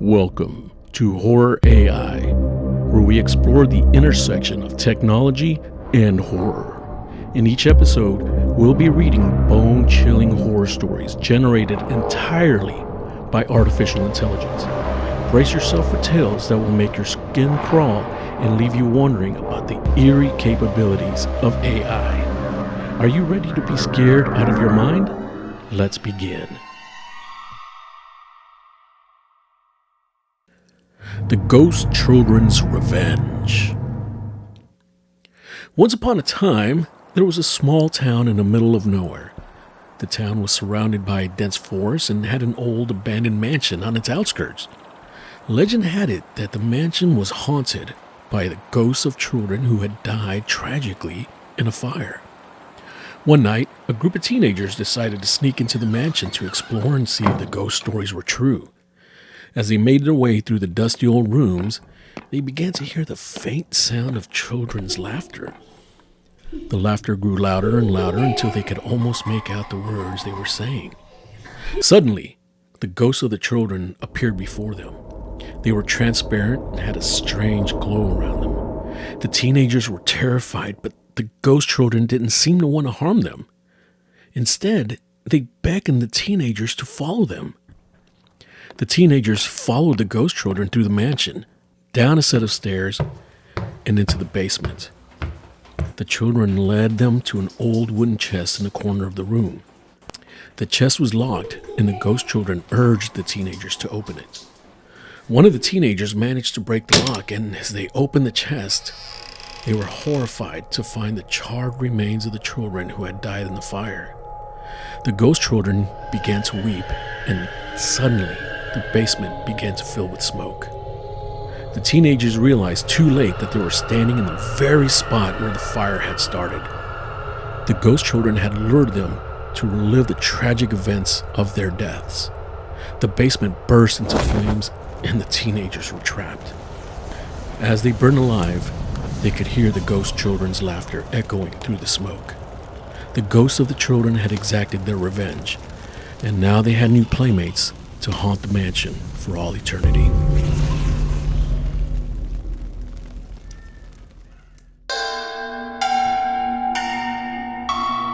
Welcome to Horror AI, where we explore the intersection of technology and horror. In each episode, we'll be reading bone-chilling horror stories generated entirely by artificial intelligence. Brace yourself for tales that will make your skin crawl and leave you wondering about the eerie capabilities of AI. Are you ready to be scared out of your mind? Let's begin. The Ghost Children's Revenge. Once upon a time, there was a small town in the middle of nowhere. The town was surrounded by a dense forest and had an old abandoned mansion on its outskirts. Legend had it that the mansion was haunted by the ghosts of children who had died tragically in a fire. One night, a group of teenagers decided to sneak into the mansion to explore and see if the ghost stories were true. As they made their way through the dusty old rooms, they began to hear the faint sound of children's laughter. The laughter grew louder and louder until they could almost make out the words they were saying. Suddenly, the ghosts of the children appeared before them. They were transparent and had a strange glow around them. The teenagers were terrified, but the ghost children didn't seem to want to harm them. Instead, they beckoned the teenagers to follow them. The teenagers followed the ghost children through the mansion, down a set of stairs, and into the basement. The children led them to an old wooden chest in the corner of the room. The chest was locked, and the ghost children urged the teenagers to open it. One of the teenagers managed to break the lock, and as they opened the chest, they were horrified to find the charred remains of the children who had died in the fire. The ghost children began to weep, and suddenly, the basement began to fill with smoke. The teenagers realized too late that they were standing in the very spot where the fire had started. The ghost children had lured them to relive the tragic events of their deaths. The basement burst into flames, and the teenagers were trapped. As they burned alive, they could hear the ghost children's laughter echoing through the smoke. The ghosts of the children had exacted their revenge, and now they had new playmates to haunt the mansion for all eternity.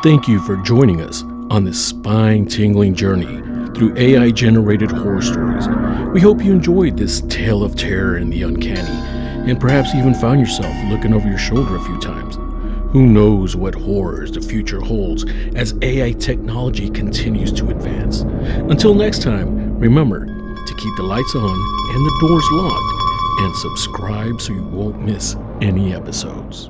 Thank you for joining us on this spine-tingling journey through AI-generated horror stories. We hope you enjoyed this tale of terror and the uncanny, and perhaps even found yourself looking over your shoulder a few times. Who knows what horrors the future holds as AI technology continues to advance. Until next time, remember to keep the lights on and the doors locked, and subscribe so you won't miss any episodes.